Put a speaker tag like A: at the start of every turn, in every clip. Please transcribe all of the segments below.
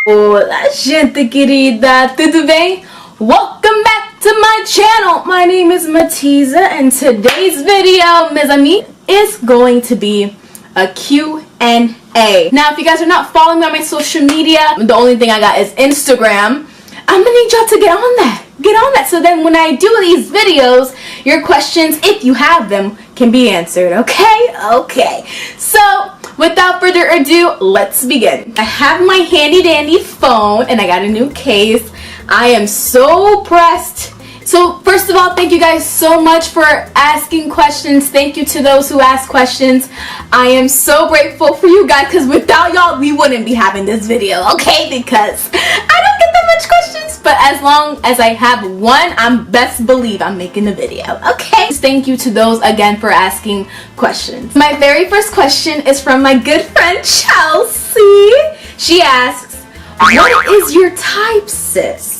A: Olá Gente Querida, tudo bem? Welcome back to my channel. My name is Matiza and today's video, mes amis, is going to be a Q&A. Now, if you guys are not following me on my social media, the only thing I got is Instagram. I'm gonna need y'all to get on that. Get on that so then when I do these videos, your questions, if you have them, can be answered, okay? Okay. So, without further ado, let's begin. I have my handy dandy phone and I got a new case. I am so pressed. So first of all, thank you guys so much for asking questions. Thank you to those who ask questions. I am so grateful for you guys because without y'all, we wouldn't be having this video, okay? Because I don't get that much questions, but as long as I have one, I'm best believe I'm making a video, okay? Thank you to those again for asking questions. My very first question is from my good friend Chelsea. She asks, what is your type, sis?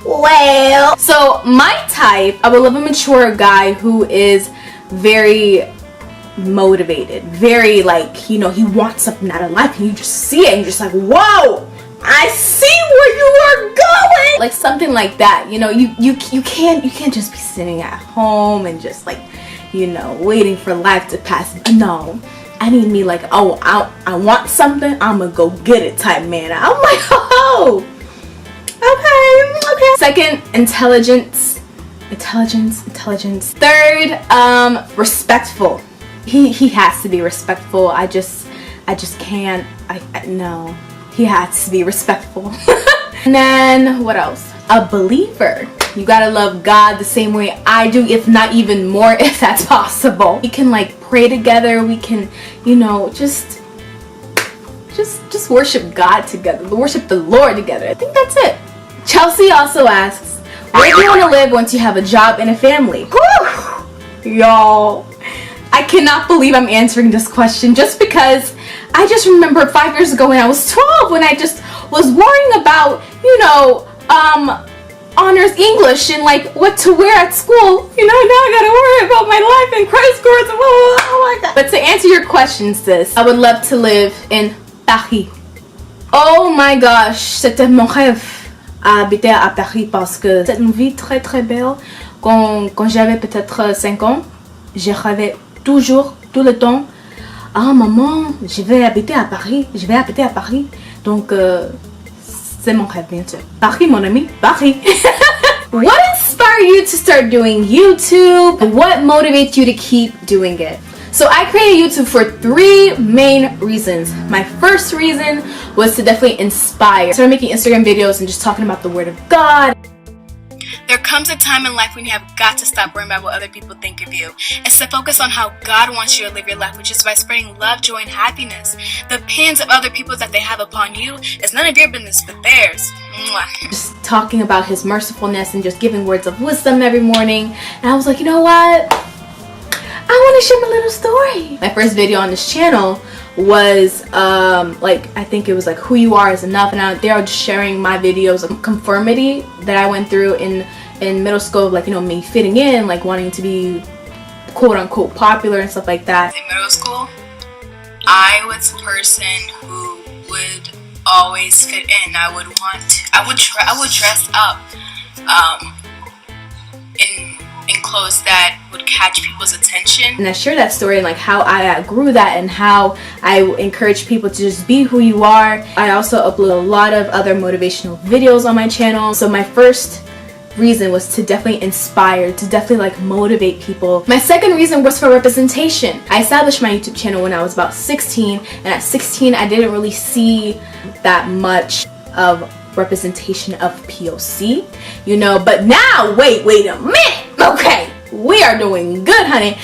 A: Well, so my type, I would love a mature guy who is very motivated, very like, you know, he wants something out of life and you just see it and you're just like, whoa, I see where you are going. Like something like that, you know, you can't just be sitting at home and just like, you know, waiting for life to pass. No, I need me like, oh, I want something, I'm gonna go get it type man. I'm like, oh. Okay. Second, intelligence. Third, respectful. He has to be respectful. I just can't. No. He has to be respectful. And then what else? A believer. You gotta love God the same way I do, if not even more, if that's possible. We can like pray together. We can, you know, just worship God together. Worship the Lord together. I think that's it. Chelsea also asks, where do you want to live once you have a job and a family? Whew. Y'all, I cannot believe I'm answering this question just because I just remember 5 years ago when I was 12 when I just was worrying about, you know, honors English and like what to wear at school. You know, now I gotta worry about my life and credit scores. Oh my god. But to answer your question, sis, I would love to live in Paris. Oh my gosh, c'était mon rêve. Habiter à Paris parce que c'est une vie très très belle. Quand j'avais peut-être 5 ans, je rêvais toujours, tout le temps, ah maman, je vais habiter à Paris. Donc c'est mon rêve bien sûr. Paris mon ami, Paris. What inspired you to start doing YouTube? What motivates you to keep doing it? So I created YouTube for 3 main reasons. My first reason was to definitely inspire. I started making Instagram videos and just talking about the Word of God. There comes a time in life when you have got to stop worrying about what other people think of you. It's to focus on how God wants you to live your life, which is by spreading love, joy, and happiness. The opinions of other people that they have upon you is none of your business but theirs. Mwah. Just talking about His mercifulness and just giving words of wisdom every morning. And I was like, you know what? I want to share my little story. My first video on this channel was like, I think it was like who you are is enough, and out there I was just sharing my videos of conformity that I went through in middle school, like, you know, me fitting in, like wanting to be quote unquote popular and stuff like that. In middle school, I was a person who would always fit in. I would dress up in clothes that would catch people's attention. And I share that story and like how I grew that and how I encourage people to just be who you are. I also upload a lot of other motivational videos on my channel. So my first reason was to definitely inspire, to definitely like motivate people. My second reason was for representation. I established my YouTube channel when I was about 16, and at 16 I didn't really see that much of representation of POC, you know, but now wait a minute. Okay, we are doing good, honey.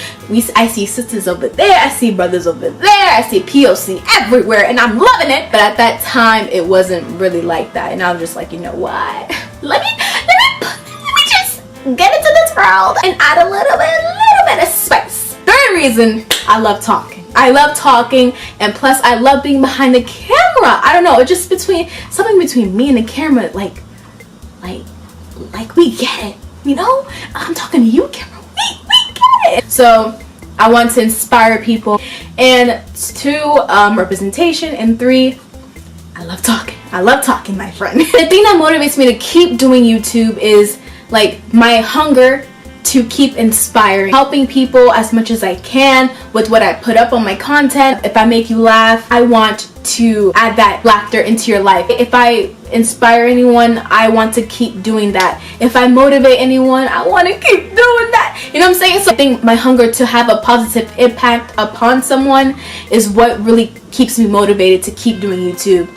A: I see sisters over there, I see brothers over there, I see POC everywhere, and I'm loving it. But at that time it wasn't really like that, and I was just like, you know what, let me just get into this world and add a little bit of spice. Third reason, I love talking, and plus I love being behind the camera. I don't know, it's just something between me and the camera, like we get it, you know. I'm talking to you, camera, we get it. So I want to inspire people. And 2, representation. And 3, I love talking. I love talking, my friend. The thing that motivates me to keep doing YouTube is like my hunger to keep inspiring, helping people as much as I can with what I put up on my content. If I make you laugh, I want to add that laughter into your life. If I inspire anyone, I want to keep doing that. If I motivate anyone, I want to keep doing that. You know what I'm saying? So I think my hunger to have a positive impact upon someone is what really keeps me motivated to keep doing YouTube.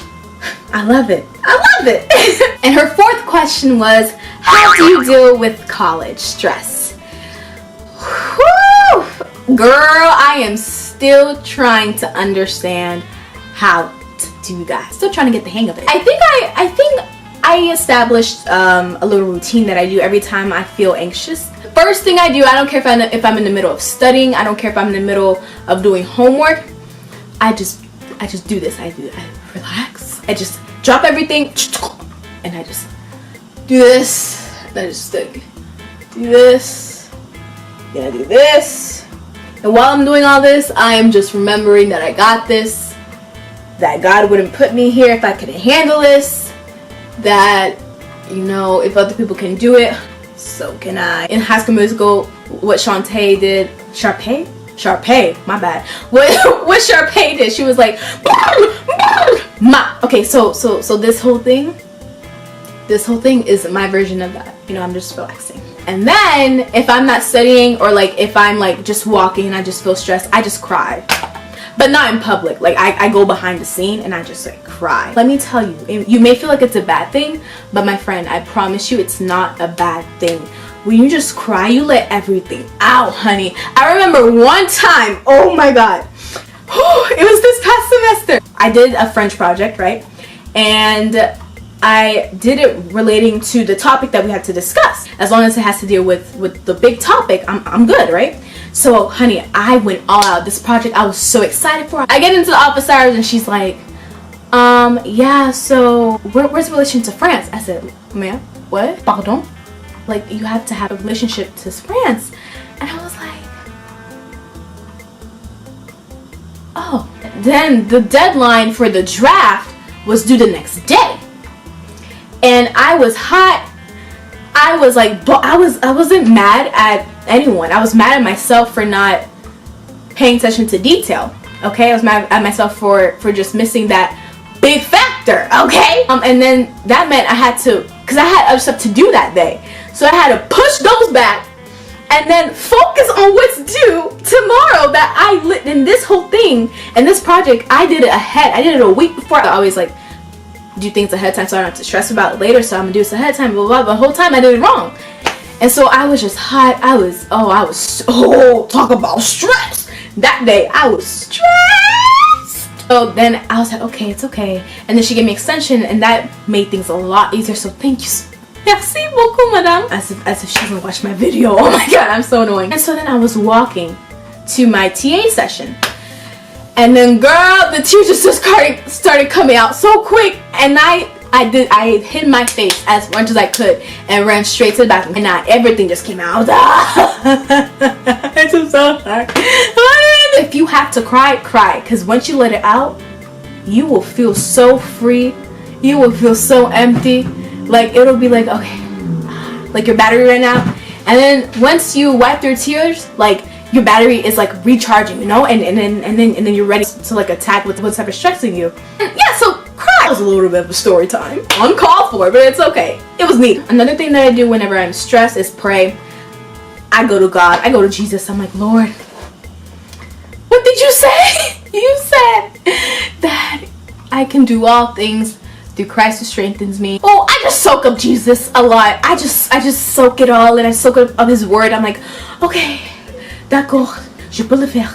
A: I love it. I love it. And her 4th question was, how do you deal with college stress? Whew. Girl, I am still trying to understand how to do that. Still trying to get the hang of it. I think I established a little routine that I do every time I feel anxious. First thing I do, I don't care if I'm in the middle of studying, I don't care if I'm in the middle of doing homework, I just do this. I relax. I just drop everything and I just do this. And I just do this. Then I do this. And while I'm doing all this, I am just remembering that I got this, that God wouldn't put me here if I couldn't handle this, that, you know, if other people can do it, so can I. In High School Musical, what Shantae did, Sharpay, my bad. What Sharpay did, she was like, okay, so this whole thing is my version of that. You know, I'm just relaxing. And then if I'm not studying, or like if I'm like just walking and I just feel stressed, I just cry. But not in public. Like I go behind the scene and I just like cry. Let me tell you, you may feel like it's a bad thing, but my friend, I promise you it's not a bad thing. When you just cry, you let everything out, honey. I remember one time, oh my God, it was this past semester. I did a French project, right? And I did it relating to the topic that we had to discuss. As long as it has to deal with the big topic, I'm good, right? So, honey, I went all out. This project I was so excited for. I get into the office hours and she's like, yeah, so where's the relation to France? I said, ma'am, what? Pardon? Like, you have to have a relationship to France. And I was like, oh. Then the deadline for the draft was due the next day. And I was hot. I was like, I wasn't mad at anyone. I was mad at myself for not paying attention to detail. Okay, I was mad at myself for just missing that big factor. Okay, and then that meant I had to, because I had other stuff to do that day, so I had to push those back and then focus on what's due tomorrow. That I lit in this whole thing and this project, I did it ahead. I did it a week before. I always like do things ahead of time so I don't have to stress about it later, so I'm gonna do this ahead of time, blah, blah, blah. The whole time I did it wrong. And so I was just hot. I was talk about stress. That day I was stressed. So then I was like, okay, it's okay. And then she gave me extension and that made things a lot easier. So thank you. Merci beaucoup, madame. As if she doesn't watch my video. Oh my God, I'm so annoying. And so then I was walking to my TA session. And then, girl, the tears just started coming out so quick, and I hid my face as much as I could and ran straight to the bathroom, and now everything just came out. It's so hard. If you have to cry, cry, because once you let it out, you will feel so free. You will feel so empty. Like, it'll be like, okay, like your battery ran out, and then once you wipe your tears, like, your battery is like recharging, you know, and then you're ready to like attack with whatever stressing you. And yeah, so cry. That was a little bit of a story time. Uncalled for, but it's okay. It was neat. Another thing that I do whenever I'm stressed is pray. I go to God. I go to Jesus. I'm like, Lord, what did you say? You said that I can do all things through Christ who strengthens me. Oh, I just soak up Jesus a lot. I just soak it all, and I soak up His word. I'm like, okay. D'accord, je peux le faire,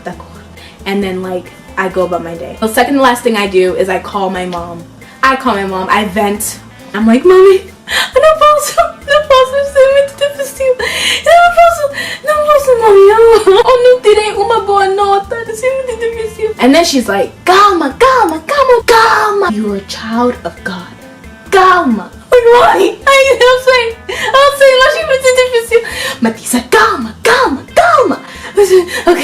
A: d'accord. And then like, I go about my day. The second to last thing I do is I call my mom. I vent. I'm like, Mommy, não posso ser muito difícil. Não posso, Mami. Eu não tirei uma boa nota. Isso é muito difícil. And then she's like, calma. You're a child of God. Calma. Like, why? Eu sei, eu acho muito difícil. Matiza, calma. Ok.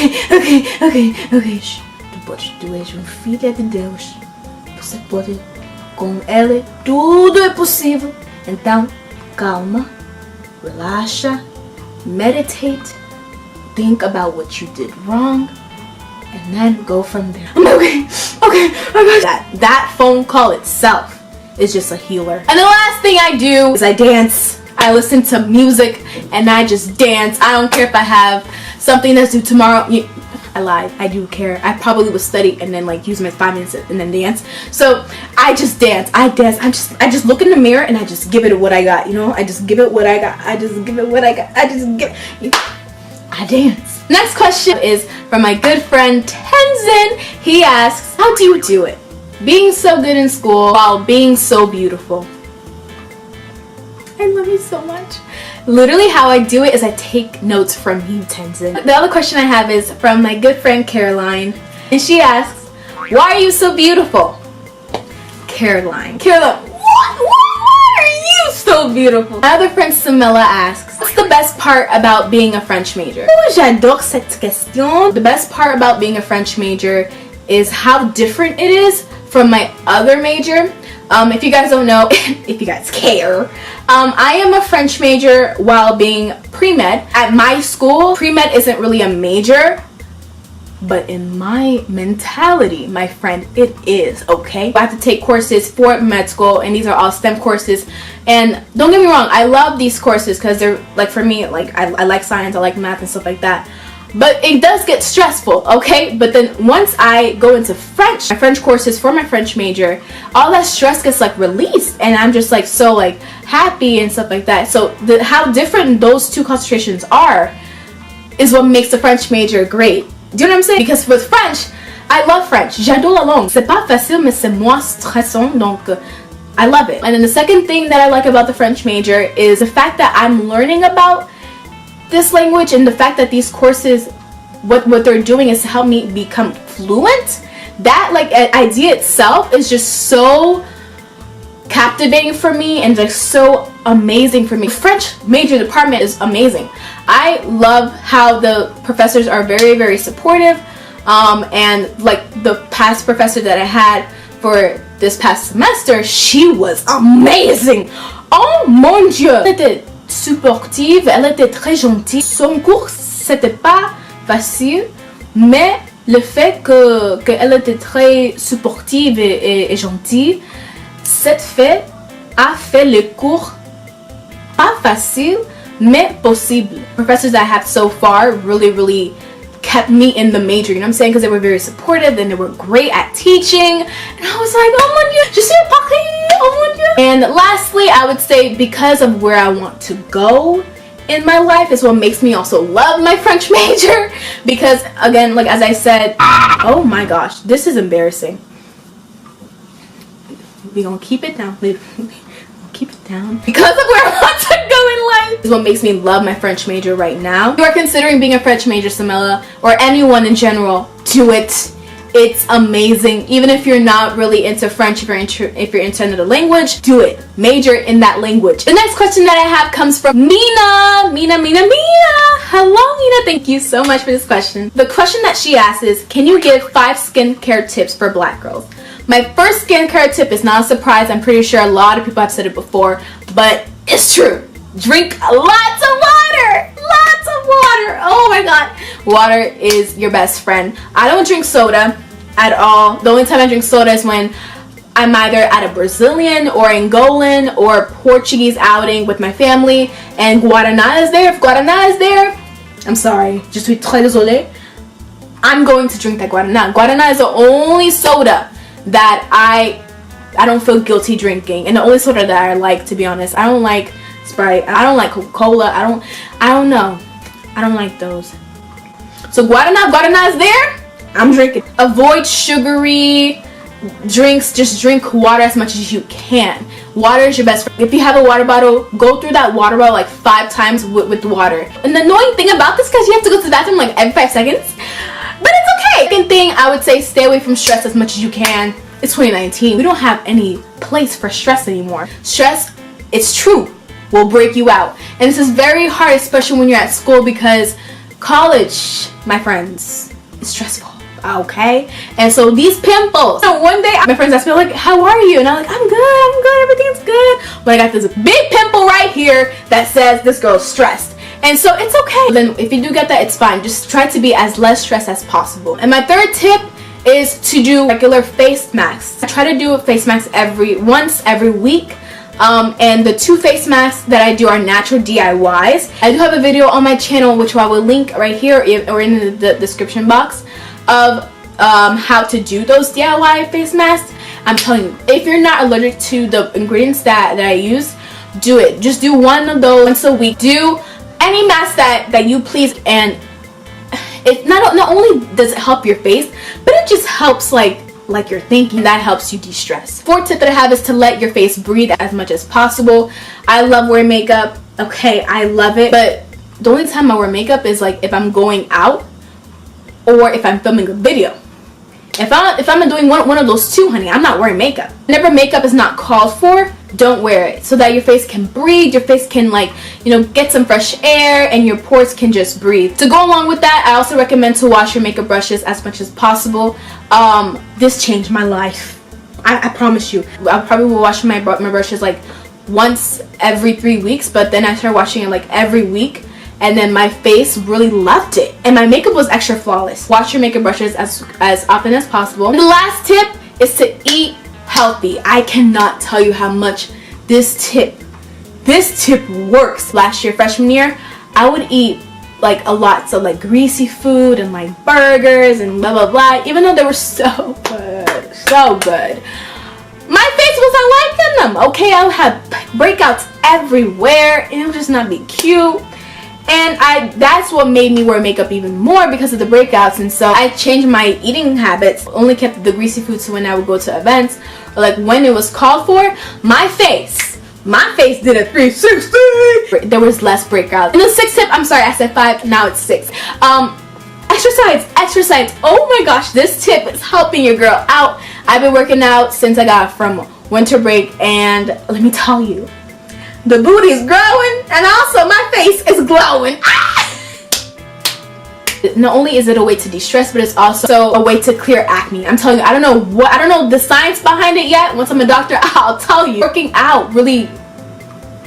A: Tu podes, tu és filha de Deus. Você pode, com Ele, tudo é possível. Então, calma, relaxa, meditate, think about what you did wrong, and then go from there. Okay. That phone call itself is just a healer. And the last thing I do is I dance. I listen to music and I just dance. I don't care if I have something that's due tomorrow. I lied. I do care. I probably would study and then like use my 5 minutes and then dance. So I just dance. I just look in the mirror and I just give it what I got. You know, I just give it what I got. I dance. Next question is from my good friend Tenzin. He asks, how do you do it? Being so good in school while being so beautiful. I love you so much. Literally how I do it is I take notes from you, Tenzin. The other question I have is from my good friend Caroline. And she asks, why are you so beautiful? Caroline, why are you so beautiful? My other friend Samela asks, what's the best part about being a French major? Oh, j'adore cette question. The best part about being a French major is how different it is from my other major. If you guys don't know, if you guys care, I am a French major while being pre-med. At my school, pre-med isn't really a major, but in my mentality, my friend, it is, okay? I have to take courses for med school, and these are all STEM courses. And don't get me wrong, I love these courses because they're, like, for me, like, I like science, I like math and stuff like that. But it does get stressful, okay? But then once I go into French, my French courses for my French major, all that stress gets like released, and I'm just like so like happy and stuff like that. So how different those two concentrations are is what makes the French major great. Do you know what I'm saying? Because with French, I love French. J'adore la langue. C'est pas facile, mais c'est moins stressant, donc I love it. And then the second thing that I like about the French major is the fact that I'm learning about this language, and the fact that these courses, what they're doing is to help me become fluent. That like idea itself is just so captivating for me and like so amazing for me. French major department is amazing. I love how the professors are very, very supportive, and like the past professor that I had for this past semester, she was amazing. Oh mon Dieu! Supportive, elle était très gentille. Son cours, c'était pas facile, mais le fait qu'elle était très supportive et gentille, cette fait a fait le cours pas facile, mais possible. Professors that I have so far really kept me in the major, you know what I'm saying? Because they were very supportive and they were great at teaching. And I was like, oh mon Dieu, je suis à Paris, oh mon Dieu. And lastly, I would say because of where I want to go in my life is what makes me also love my French major. Because again, like as I said, oh my gosh, this is embarrassing. We're gonna keep it down. Keep it down. Because of where I want to go in life is what makes me love my French major right now. If you are considering being a French major, Samela, or anyone in general, do it. It's amazing. Even if you're not really into French, if you're into another language, do it. Major in that language. The next question that I have comes from Mina. Hello, Mina. Thank you so much for this question. The question that she asks is, can you give 5 skincare tips for black girls? My first skincare tip is not a surprise. I'm pretty sure a lot of people have said it before, but it's true. Drink lots of water. Lots of water. Oh my god. Water is your best friend. I don't drink soda at all. The only time I drink soda is when I'm either at a Brazilian or Angolan or Portuguese outing with my family and Guaraná is there. If Guaraná is there, I'm sorry. Je suis très désolée. I'm going to drink that Guaraná. Guaraná is the only soda that I don't feel guilty drinking, and the only soda that I like, to be honest. I don't like Sprite, I don't like Coca-Cola, I don't know, I don't like those. So Guaraná is there, I'm drinking. Avoid sugary drinks, just drink water as much as you can. Water is your best friend. If you have a water bottle, go through that water bottle like 5 times with water. And the annoying thing about this, because you have to go to the bathroom like every 5 seconds, but it's okay. Second thing, I would say stay away from stress as much as you can. It's 2019. We don't have any place for stress anymore. Stress, it's true, will break you out. And this is very hard, especially when you're at school, because college, my friends, is stressful. Okay, and so these pimples. So one day my friends asked me like, how are you? And I'm like, I'm good, everything's good. But I got this big pimple right here that says this girl's stressed. And so it's okay. Then if you do get that, it's fine. Just try to be as less stressed as possible. And my third tip is to do regular face masks. I try to do a face mask once every week. And the 2 face masks that I do are natural DIYs. I do have a video on my channel, which I will link right here or in the description box, of how to do those DIY face masks. I'm telling you, if you're not allergic to the ingredients that I use, do it. Just do one of those once a week. Do any mask that you please, and it not only does it help your face, but it just helps like you're thinking. That helps you de-stress. 4th tip that I have is to let your face breathe as much as possible. I love wearing makeup. Okay, I love it, but the only time I wear makeup is like if I'm going out or if I'm filming a video. If I'm doing one of those two, honey, I'm not wearing makeup. Whenever makeup is not called for, don't wear it, so that your face can breathe, your face can, like, you know, get some fresh air, and your pores can just breathe. To go along with that, I also recommend to wash your makeup brushes as much as possible. This changed my life. I promise you. I probably will wash my brushes like once every 3 weeks, but then I started washing it like every week. And then my face really loved it, and my makeup was extra flawless. Wash your makeup brushes as often as possible. And the last tip is to eat healthy. I cannot tell you how much this tip works. Last year, freshman year, I would eat like a lot, so like greasy food and like burgers and blah blah blah. Even though they were so good, my face wasn't liking them. Okay, I would have breakouts everywhere, and it would just not be cute. And that's what made me wear makeup even more, because of the breakouts. And so I changed my eating habits, only kept the greasy food, so when I would go to events or like when it was called for, my face did a 360. There was less breakouts. And the 6th tip, I'm sorry, I said 5, now it's 6. Exercise. Oh my gosh, this tip is helping your girl out. I've been working out since I got from winter break, and let me tell you, the booty is growing, and also my face is glowing. Not only is it a way to de-stress, but it's also a way to clear acne. I'm telling you, I don't know the science behind it yet. Once I'm a doctor, I'll tell you. Working out really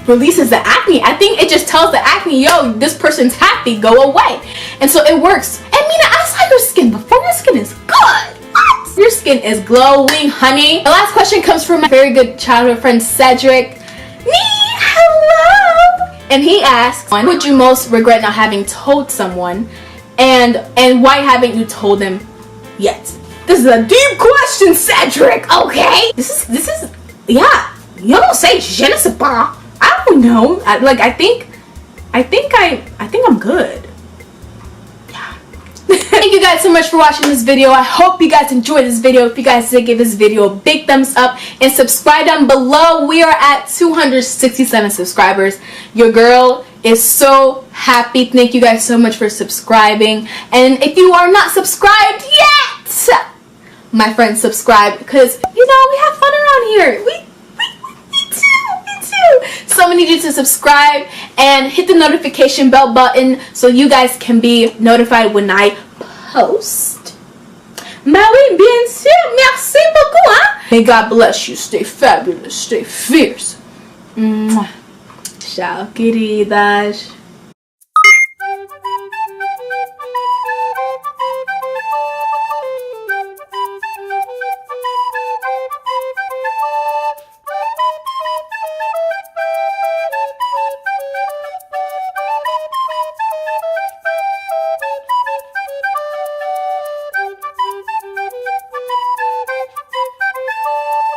A: releases the acne. I think it just tells the acne, yo, this person's happy, go away. And so it works. And Mina, I saw your skin before. Your skin is good. What? Your skin is glowing, honey. The last question comes from my very good childhood friend, Cedric. Hello! And he asks, when would you most regret not having told someone, and why haven't you told them yet? This is a deep question, Cedric, okay? This is, yeah, you don't say je ne sais pas. I don't know. I think I'm good. Thank you guys so much for watching this video. I hope you guys enjoyed this video. If you guys did, give this video a big thumbs up and subscribe down below. We are at 267 subscribers. Your girl is so happy. Thank you guys so much for subscribing. And if you are not subscribed yet, my friends, subscribe, because you know we have fun around here. Me too. So I need you to subscribe and hit the notification bell button so you guys can be notified when I post. Mais oui, bien sûr. Merci beaucoup, hein? May God bless you. Stay fabulous. Stay fierce. Ciao, queridas.